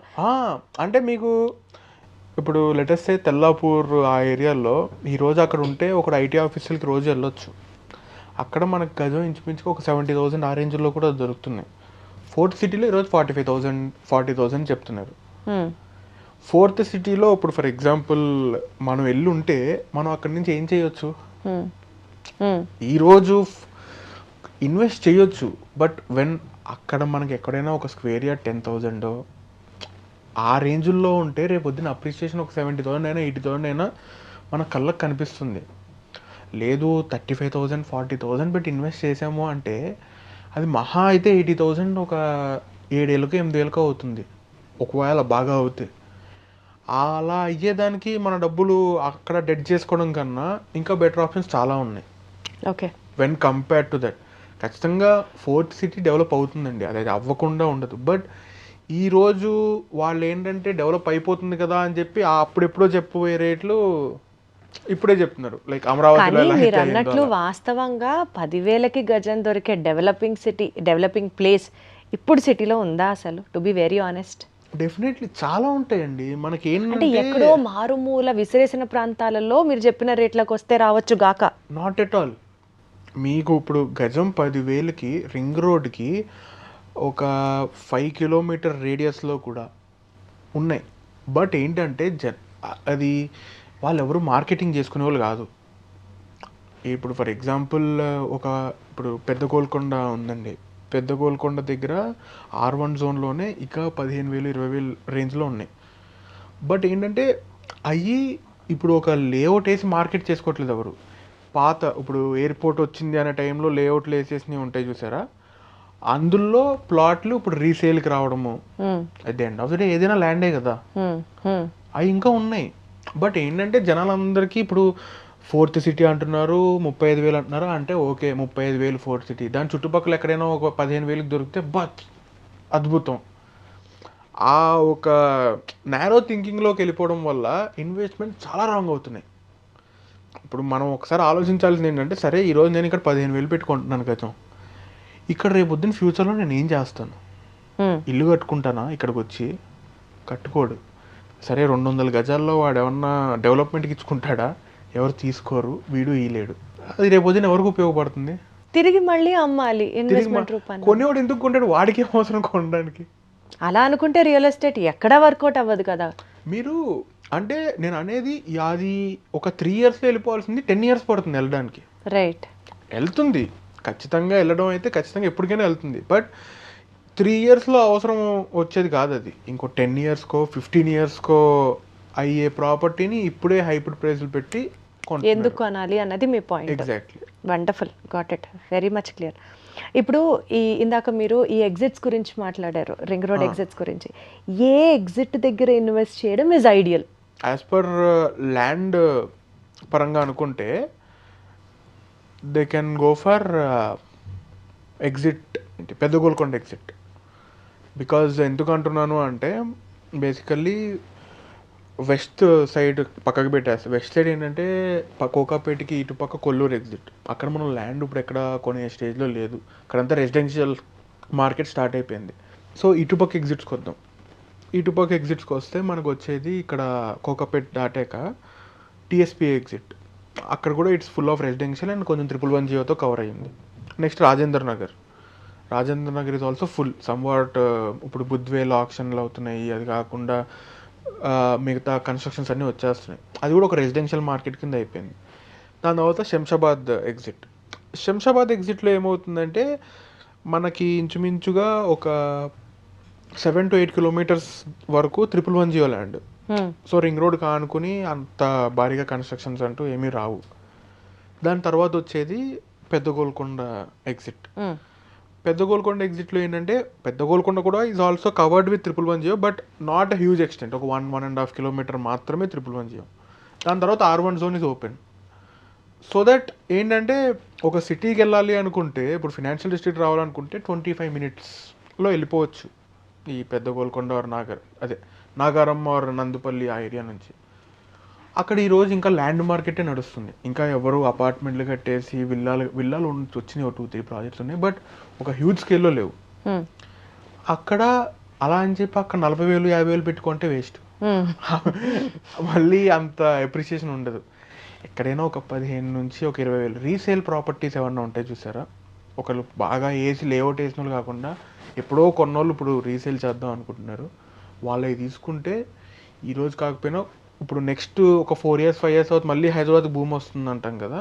అంటే మీకు ఇప్పుడు లెటర్స్ తెల్లాపూర్ ఆ ఏరియాలో ఈరోజు అక్కడ ఉంటే ఒక ఐటీ ఆఫీసులకి రోజు వెళ్ళొచ్చు. అక్కడ మనకు గజం ఇంచుమించుగా ఒక 70,000 ఆ రేంజ్లో కూడా దొరుకుతున్నాయి. ఫోర్త్ సిటీలో ఈరోజు 40,000 చెప్తున్నారు. ఫోర్త్ సిటీలో ఇప్పుడు ఫర్ ఎగ్జాంపుల్ మనం వెళ్ళి ఉంటే మనం అక్కడి నుంచి ఏం చేయొచ్చు, ఈరోజు ఇన్వెస్ట్ చేయొచ్చు. బట్ వెన్ అక్కడ మనకి ఎక్కడైనా ఒక స్క్వేర్ యార్డ్ 10,000 ఆ రేంజ్లో ఉంటే రేపు పొద్దున్న అప్రిషియేషన్ ఒక 70,000 అయినా 80,000 అయినా మన కళ్ళకు కనిపిస్తుంది. లేదు 35,000 40,000 పెట్టి ఇన్వెస్ట్ చేసాము అంటే అది మహా అయితే 80,000 ఒక 7 ఏళ్ళకో 8 ఏళ్ళకో అవుతుంది ఒకవేళ బాగా అవుతాయి. అలా అయ్యేదానికి మన డబ్బులు అక్కడ డెడ్ చేసుకోవడం కన్నా ఇంకా బెటర్ ఆప్షన్స్ చాలా ఉన్నాయి.
Okay.
When compare to that. ఖచ్చితంగా ఫోర్త్ సిటీ డెవలప్ అవుతుందండి, అది అవ్వకుండా ఉండదు. బట్ ఈరోజు వాళ్ళు ఏంటంటే డెవలప్ అయిపోతుంది కదా అని చెప్పి అప్పుడెప్పుడో చెప్పబోయే రేట్లు ఇప్పుడే చెప్తున్నారు. లైక్ అమరావతిలో
కానీ
ఎలా
మీరు
అయితే అయిందో
అన్నట్లు
అలా.
వాస్తవంగా 10,000కి గజం దొరికే డెవలపింగ్ సిటీ, డెవలపింగ్ ప్లేస్ ఇప్పుడు సిటీలో ఉందా అసలు? To be very honest.
Definitely చాలా ఉంటాయండి. మనకి
అంటే
ఏంటంటే
ఎక్కడో మారుమూల విసిరేసిన ప్రాంతాలలో మీరు చెప్పిన రేట్లకు వస్తే రావచ్చు గాక.
Not at all. మీకు ఇప్పుడు గజం 10,000కి రింగ్ రోడ్కి ఒక 5 కిలోమీటర్ రేడియస్లో కూడా ఉన్నాయి. బట్ ఏంటంటే అది వాళ్ళు ఎవరు మార్కెటింగ్ చేసుకునే వాళ్ళు కాదు. ఇప్పుడు ఫర్ ఎగ్జాంపుల్ ఇప్పుడు పెద్ద గోల్కొండ ఉందండి. పెద్ద గోల్కొండ దగ్గర R1 జోన్లోనే ఇక 15,000 20,000 రేంజ్లో ఉన్నాయి. బట్ ఏంటంటే అవి ఇప్పుడు ఒక లేఅవుట్ వేసి మార్కెట్ చేసుకోవట్లేదు ఎవరు. ఇప్పుడు ఎయిర్పోర్ట్ వచ్చింది అనే టైంలో లేఅవుట్లు వేసేసినవి ఉంటాయి చూసారా, అందులో ప్లాట్లు ఇప్పుడు రీసేల్కి రావడము. At the end of the day ఏదైనా ల్యాండే కదా, అవి ఇంకా ఉన్నాయి. బట్ ఏంటంటే జనాలందరికీ ఇప్పుడు ఫోర్త్ సిటీ అంటున్నారు, 35,000 అంటున్నారు. అంటే ఓకే 35,000 ఫోర్త్ సిటీ, దాని చుట్టుపక్కల ఎక్కడైనా ఒక 15,000కి దొరికితే బట్ అద్భుతం. ఆ ఒక నేరో థింకింగ్లోకి వెళ్ళిపోవడం వల్ల ఇన్వెస్ట్మెంట్ చాలా రాంగ్ అవుతున్నాయి. ఇప్పుడు మనం ఒకసారి ఆలోచించాల్సింది ఏంటంటే, సరే ఈరోజు నేను ఇక్కడ 15,000 పెట్టుకుంటున్నాను గజం, ఇక్కడ రేపొద్దున ఫ్యూచర్లో నేను ఏం చేస్తాను? ఇల్లు కట్టుకుంటానా ఇక్కడికి వచ్చి? కట్టుకోడు. సరే 200 గజాల్లో వాడు ఏమన్నా డెవలప్మెంట్కి ఇచ్చుకుంటాడా? ఎవరు తీసుకోరు, వీడు ఈలేడు. అది రేపొద్దున ఎవరికి ఉపయోగపడుతుంది?
తిరిగి మళ్ళీ అమ్మాలి ఇన్వెస్ట్మెంట్ రూపాన్ని.
కొనేవాడు ఎందుకు కొంటాడు? వాడికి ఏం అవసరం కొనడానికి?
అలా అనుకుంటే రియల్ ఎస్టేట్ ఎక్కడా వర్కౌట్ అవ్వదు కదా.
మీరు అంటే నేను అనేది అది ఒక 3 ఇయర్స్లో వెళ్ళిపోవాల్సింది 10 ఇయర్స్ పడుతుంది వెళ్ళడానికి.
రైట్.
వెళ్తుంది ఖచ్చితంగా, వెళ్ళడం అయితే ఖచ్చితంగా ఎప్పటికైనా వెళ్తుంది. బట్ 3 ఇయర్స్లో అవసరం వచ్చేది కాదు అది. ఇంకో 10 ఇయర్స్కో 15 ఇయర్స్కో అయ్యే ప్రాపర్టీని ఇప్పుడే హైబ్రిడ్ ప్రైస్లు పెట్టి
ఎందుకు కొనాలి అన్నది మీ point.
Exactly.
Wonderful, got it, very much clear. ఇప్పుడు ఇందాక మీరు ఈ ఎగ్జిట్స్ గురించి మాట్లాడారు, రింగ్ రోడ్ ఎగ్జిట్స్ గురించి. ఏ ఎగ్జిట్ దగ్గర ఇన్వెస్ట్ చేయడం is ideal?
As per land పరంగా అనుకుంటే they can go for exit, పెద్ద గోల్కొండ ఎగ్జిట్. బికాజ్ ఎందుకు అంటున్నాను అంటే బేసికల్లీ వెస్ట్ సైడ్ పక్కకు పెట్టేస్తాం. వెస్ట్ సైడ్ ఏంటంటే కోకాపేటకి ఇటుపక్క కొల్లూరు ఎగ్జిట్. అక్కడ మనం ల్యాండ్ ఇప్పుడు ఎక్కడ కొనే స్టేజ్లో లేదు, అక్కడంతా రెసిడెన్షియల్ మార్కెట్ స్టార్ట్ అయిపోయింది. సో ఇటుపక్క ఎగ్జిట్స్కి వద్దాం. ఇటుపక్క ఎగ్జిట్స్కి వస్తే మనకు వచ్చేది ఇక్కడ కోకాపేట దాటాక టీఎస్పీ ఎగ్జిట్. అక్కడ కూడా it's full of residential and కొంచెం 111 జియోతో కవర్ అయ్యింది. Next Rajendra Nagar. Rajendra Nagar is also full somewhat. ఇప్పుడు బుద్వేల్ ఆక్షన్లు అవుతున్నాయి, అది కాకుండా మిగతా కన్స్ట్రక్షన్స్ అన్నీ వచ్చేస్తున్నాయి. అది కూడా ఒక రెసిడెన్షియల్ మార్కెట్ కింద అయిపోయింది. దాని తర్వాత శంషాబాద్ ఎగ్జిట్. శంషాబాద్ ఎగ్జిట్లో ఏమవుతుందంటే మనకి ఇంచుమించుగా ఒక 7 to 8 కిలోమీటర్స్ వరకు 111 geo land. So ring road కానుకుని అంత భారీగా కన్స్ట్రక్షన్స్ అంటూ ఏమీ రావు. దాని తర్వాత వచ్చేది పెద్ద గోల్కొండ ఎగ్జిట్. పెద్ద గోల్కొండ ఎగ్జిట్లో ఏంటంటే పెద్ద గోల్కొండ కూడా is also covered with 111 GO, but not a huge extent, ఒక 1.5 కిలోమీటర్ మాత్రమే 111 జియో. దాని తర్వాత R1 zone is open. So that ఏంటంటే ఒక సిటీకి వెళ్ళాలి అనుకుంటే, ఇప్పుడు ఫినాన్షియల్ డిస్ట్రిక్ట్ రావాలనుకుంటే 25 minutesలో వెళ్ళిపోవచ్చు ఈ పెద్ద గోల్కొండ ఆర్ నాగారం ఆర్ నందుపల్లి ఆ ఏరియా నుంచి. అక్కడ ఈరోజు ఇంకా ల్యాండ్ మార్కెటే నడుస్తుంది. ఇంకా ఎవరు అపార్ట్మెంట్లు కట్టేసి విల్లాలు వచ్చినాయి, 2-3 ప్రాజెక్ట్స్ ఉన్నాయి, బట్ ఒక హ్యూజ్ స్కేల్లో లేవు. అక్కడ అలా అని చెప్పి అక్కడ 40,000 50,000 పెట్టుకుంటే వేస్ట్. మళ్ళీ అంత అప్రిషియేషన్ ఉండదు. ఎక్కడైనా ఒక 15 నుంచి ఒక 20,000 రీసేల్ ప్రాపర్టీస్ ఏమన్నా ఉంటాయి చూసారా, ఒకళ్ళు బాగా వేసి లేఅవుట్ వేసిన వాళ్ళు కాకుండా ఎప్పుడో కొన్నోళ్ళు ఇప్పుడు రీసేల్ చేద్దాం అనుకుంటున్నారు, వాళ్ళవి తీసుకుంటే ఈరోజు కాకపోయినా ఇప్పుడు నెక్స్ట్ ఒక 4 years 5 years అవుతుంది మళ్ళీ హైదరాబాద్ భూమి వస్తుంది అంటాం కదా,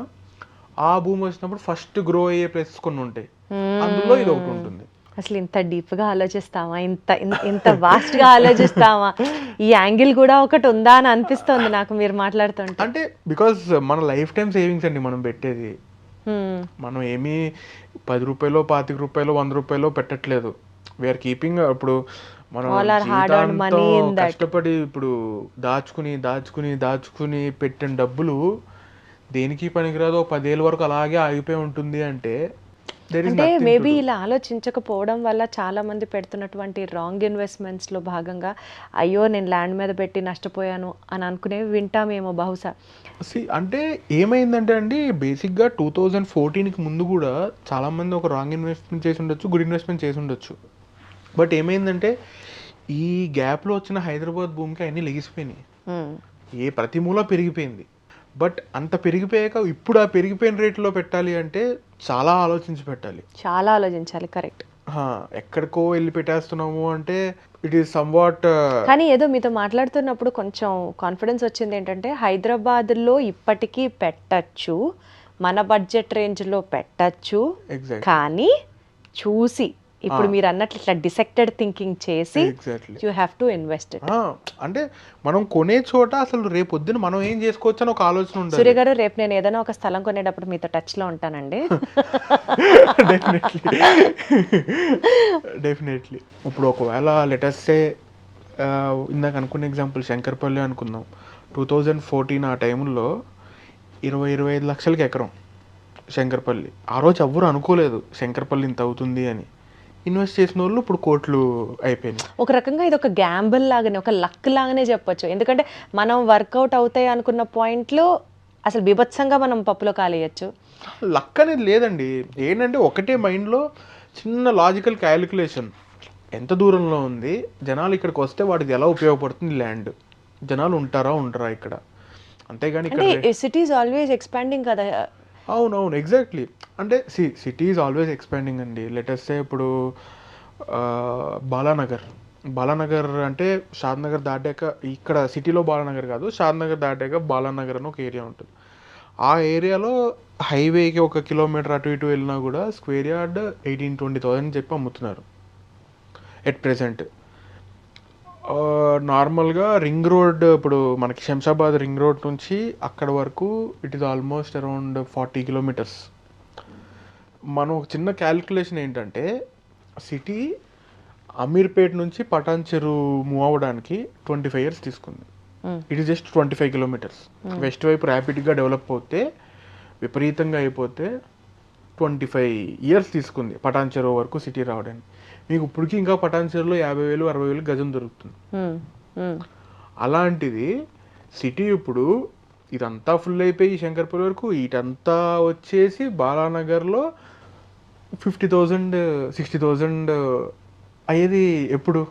ఆ భూమి వచ్చినప్పుడు ఫస్ట్ గ్రో అయ్యే ప్లేసెస్ కొన్ని ఉంటాయి, అందులో ఇది ఒకటి ఉంటుంది.
అసలు ఇంత డీప్గా ఆలోచిస్తామా, ఇంత వాస్ట్గా ఆలోచిస్తామా, ఈ యాంగిల్ కూడా ఒకటి ఉందా అని అనిపిస్తుంది నాకు మీరు మాట్లాడుతుంటే.
అంటే బికాజ్ మన లైఫ్ టైం సేవింగ్స్ అండి మనం పెట్టేది. మనం ఏమీ 10 రూపాయలు 25 రూపాయలు 100 రూపాయలు పెట్టట్లేదు. We are keeping. ఇప్పుడు మనం కష్టపడి ఇప్పుడు దాచుకుని పెట్టిన డబ్బులు దేనికి పనికిరాదు, 10 ఏళ్ళ వరకు అలాగే ఆగిపోయి ఉంటుంది అంటే దేర్ ఇస్
అంటే
నథింగ్ టు
మేబీ
డూ.
ఇలా ఆలోచించకపోవడం వల్ల చాలా మంది పెడుతున్నటువంటి రాంగ్ ఇన్వెస్ట్మెంట్స్లో భాగంగా అయ్యో నేను ల్యాండ్ మీద పెట్టి నష్టపోయాను అని అనుకునేవి వింటామేమో బహుశా.
అంటే ఏమైందంటే అండి, బేసిక్గా 2014కి ముందు కూడా చాలామంది ఒక రాంగ్ ఇన్వెస్ట్మెంట్ చేసి ఉండొచ్చు, గుడ్ ఇన్వెస్ట్మెంట్ చేసి ఉండొచ్చు. బట్ ఏమైందంటే ఈ గ్యాప్లో వచ్చిన హైదరాబాద్ భూమికి అన్నీ లెగిసిపోయినాయి. ప్రతి మూల పెరిగిపోయింది. బట్ అంత పెరిగిపోయాక ఇప్పుడు ఆ పెరిగిపోయిన రేట్లో పెట్టాలి అంటే చాలా ఆలోచించి పెట్టాలి.
చాలా ఆలోచించాలి, కరెక్ట్.
ఎక్కడికో వెళ్ళి పెట్టేస్తున్నాము అంటే ఇట్ ఈస్ సమ్వాట్.
కానీ ఏదో మీతో మాట్లాడుతున్నప్పుడు కొంచెం కాన్ఫిడెన్స్ వచ్చింది ఏంటంటే హైదరాబాద్లో ఇప్పటికీ పెట్టచ్చు, మన బడ్జెట్ రేంజ్లో పెట్టచ్చు,
ఎగ్జాక్ట్
కానీ చూసి ఇప్పుడు మీరు అన్నట్లు ఇట్లా డిసెక్టెడ్ థింకింగ్ చేసి
exactly.
You have to invest it.
అంటే మనం కొనే చోట అసలు రేపొద్దున మనం ఏం చేసుకోవచ్చు అని ఒక ఆలోచన ఉండాలి.
సూర్య గారు, రేపు నేను ఏదైనా ఒక స్థలం కొనేటప్పుడు మీతో టచ్లో ఉంటానండి.
డెఫినెట్లీ. ఇప్పుడు ఒకవేళ లెటర్సే ఇందాక అనుకున్న ఎగ్జాంపుల్ శంకర్పల్లి అనుకుందాం. 2014 ఆ టైంలో 20-25 లక్షలకి ఎకరం శంకర్పల్లి. ఆ రోజు ఎవ్వరు అనుకోలేదు శంకర్పల్లి ఇంత అవుతుంది అని. ఇన్వెస్ట్ చేసిన వాళ్ళు ఇప్పుడు కోట్లు అయిపోయింది.
ఒక రకంగా ఇది ఒక గ్యాంబుల్ లాగానే, ఒక లక్ లాగానే చెప్పొచ్చు. ఎందుకంటే మనం వర్కౌట్ అవుతాయి అనుకున్న పాయింట్లు అసలు బీభత్సంగా మనం పప్పులో కాలేయచ్చు.
లక్ అనేది లేదండి. ఏంటంటే ఒకటే మైండ్లో చిన్న లాజికల్ క్యాలిక్యులేషన్, ఎంత దూరంలో ఉంది, జనాలు ఇక్కడికి వస్తే వాటికి ఎలా ఉపయోగపడుతుంది ల్యాండ్, జనాలు ఉంటారా ఉండరా ఇక్కడ, అంతేగాని
అంటే
ఇక్కడ
సిటీ ఈజ్ ఆల్వేస్ ఎక్స్పాండింగ్ కదా.
అవునవును, ఎగ్జాక్ట్లీ. అంటే సిటీ ఈజ్ ఆల్వేస్ ఎక్స్పాండింగ్ అండి. లెటెస్టే ఇప్పుడు బాలానగర్ అంటే షాద్నగర్ దాటాక, ఇక్కడ సిటీలో బాలానగర్ కాదు, షాద్నగర్ దాటాక బాలానగర్ అని ఒక ఏరియా ఉంటుంది. ఆ ఏరియాలో హైవేకి 1 కిలోమీటర్ అటు ఇటు వెళ్ళినా కూడా స్క్వేర్ యార్డ్ 18-20,000 చెప్పి అమ్ముతున్నారు ఎట్ ప్రెసెంట్. నార్మల్గా రింగ్ రోడ్, ఇప్పుడు మనకి శంషాబాద్ రింగ్ రోడ్ నుంచి అక్కడ వరకు it is almost around 40 kilometres. మనం ఒక చిన్న క్యాలిక్యులేషన్ ఏంటంటే సిటీ అమీర్పేట్ నుంచి పటాన్ చెరు మూవ్ అవ్వడానికి 25 years తీసుకుంది. It is just 25 kilometres. West వైపు ర్యాపిడ్గా డెవలప్ అవుతే, విపరీతంగా అయిపోతే 25 years తీసుకుంది పటాన్ చెరు వరకు సిటీ రావడానికి. మీకు ఇప్పటికీ ఇంకా పటాన్ చెరులో 50,000-60,000 గజం దొరుకుతుంది. అలాంటిది సిటీ ఇప్పుడు ఇదంతా ఫుల్ అయిపోయి శంకర్పూర్ వరకు ఇటంతా వచ్చేసి బాలానగర్లో 50,000-60,000 అయ్యేది ఎప్పుడు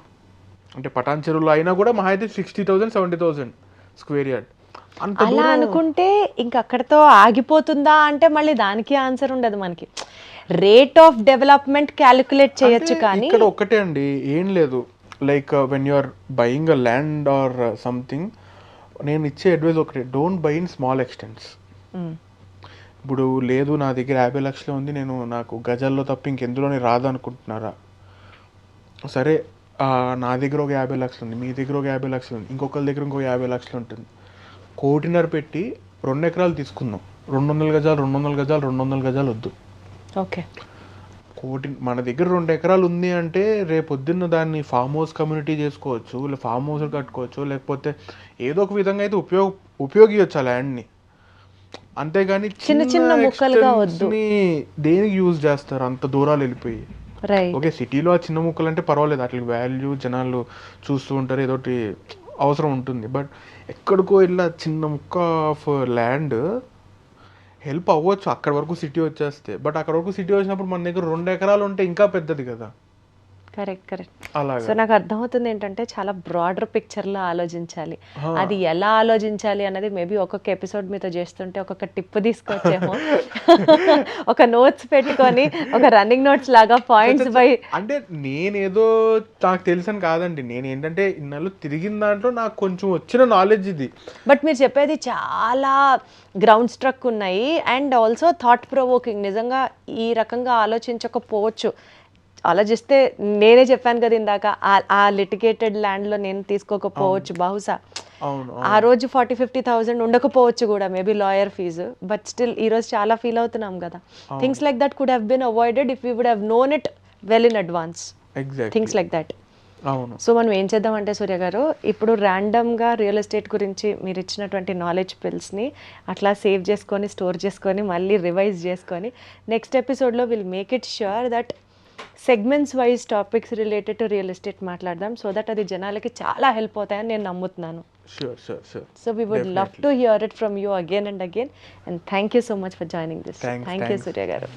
అంటే పటాన్ చెరువులో అయినా కూడా మహా అయితే 60,000-70,000 స్క్వేర్ యార్డ్.
అలా అనుకుంటే ఇంక అక్కడతో ఆగిపోతుందా అంటే మళ్ళీ దానికి ఆన్సర్ ఉండదు మనకి. రేట్ ఆఫ్ డెవలప్మెంట్ క్యాలిక్యులేట్ చేయొచ్చు, కానీ
ఇక్కడ ఒక్కటే అండి, ఏం లేదు. Like when you are buying a land or something, నేను ఇచ్చే అడ్వైస్ ఒకటే, don't buy in small extents. ఇప్పుడు లేదు నా దగ్గర 50 లక్షలు ఉంది, నాకు గజాల్లో తప్ప ఇంకెందులోనే రాదు అనుకుంటున్నారా? సరే, నా దగ్గర ఒక 50 లక్షలు ఉంది, మీ దగ్గర ఒక 50 లక్షలు ఉంది, ఇంకొకరి దగ్గర ఇంకో 50 లక్షలు ఉంటుంది. 1.5 కోటి పెట్టి 2 ఎకరాలు తీసుకుందాం. 200 గజాలు 200 గజాలు 200 గజాలు వద్దు.
ఓకే,
మన దగ్గర 2 ఎకరాలు ఉంది అంటే రేపొద్దున్న దాన్ని ఫామ్ హౌస్ కమ్యూనిటీ చేసుకోవచ్చు, లేదా ఫామ్ హౌస్ కట్టుకోవచ్చు, లేకపోతే ఏదో ఒక విధంగా అయితే ఉపయోగించవచ్చు ఆ ల్యాండ్ని. అంతేగాని
చిన్న చిన్న ముక్కలుగా వద్దు.
దేనికి యూజ్ చేస్తారు అంత దూరాలు వెళ్ళిపోయి?
రైట్.
ఓకే, సిటీలో ఆ చిన్న ముక్కలు అంటే పర్వాలేదు, అట్లా వాల్యూ జనాలు చూస్తూ ఉంటారు, ఏదోటి అవసరం ఉంటుంది. బట్ ఎక్కడికో ఇలా చిన్న ముక్క ఆఫ్ ల్యాండ్ హెల్ప్ అవ్వచ్చు అక్కడ వరకు సిటీ వచ్చేస్తే. బట్ అక్కడ వరకు సిటీ వచ్చినప్పుడు మన దగ్గర 2 ఎకరాలు ఉంటే ఇంకా పెద్దది కదా.
కరెక్ట్.
అలాగా.
సో నాకు అర్థమవుతుంది ఏంటంటే చాలా బ్రాడర్ పిక్చర్లో ఆలోచించాలి. అది ఎలా ఆలోచించాలి అన్నది మేబీ ఒక్కొక్క ఎపిసోడ్ మీతో చేస్తుంటే ఒక్కొక్క టిప్ తీసుకొచ్చేమో. ఒక నోట్స్ పెట్టుకొని ఒక రన్నింగ్ నోట్స్ లాగా పాయింట్స్ బై.
అంటే నేనేదో నాకు తెలుసని కాదండి, నేను ఏంటంటే ఇన్నాళ్ళు తిరిగిన దాంట్లో నాకు కొంచెం వచ్చిన నాలెడ్జ్ ఇది.
బట్ మీరు చెప్పేది చాలా గ్రౌండ్ స్ట్రక్ ఉన్నాయి అండ్ ఆల్సో థాట్ ప్రొవోకింగ్. నిజంగా ఈ రకంగా ఆలోచించకపోవచ్చు, ఆలోచిస్తే నేనే చెప్పాను కదా ఇందాక, ఆ లిటిగేటెడ్ ల్యాండ్లో నేను తీసుకోకపోవచ్చు బహుశా. ఆ రోజు 40-50,000 ఉండకపోవచ్చు కూడా maybe lawyer fee. But still ఈరోజు చాలా ఫీల్ అవుతున్నాం కదా. Things like that could have been avoided if you would have known it well in advance. Things like that.
అవును.
సో మనం ఏం చేద్దామంటే సూర్య గారు, ఇప్పుడు ర్యాండమ్గా రియల్ ఎస్టేట్ గురించి మీరు ఇచ్చినటువంటి నాలెడ్జ్ పిల్స్ని అట్లా సేవ్ చేసుకొని స్టోర్ చేసుకొని మళ్ళీ రివైజ్ చేసుకొని నెక్స్ట్ ఎపిసోడ్లో will make it sure that segments wise topics related to real estate మాట్లాడదాం, సో దట్ అది జనాలకి చాలా హెల్ప్ అవుతాయని నేను నమ్ముతున్నాను.
Sure.
So we would love to hear it from you again and again, and thank you so much for joining this. Thank you Surya గారు.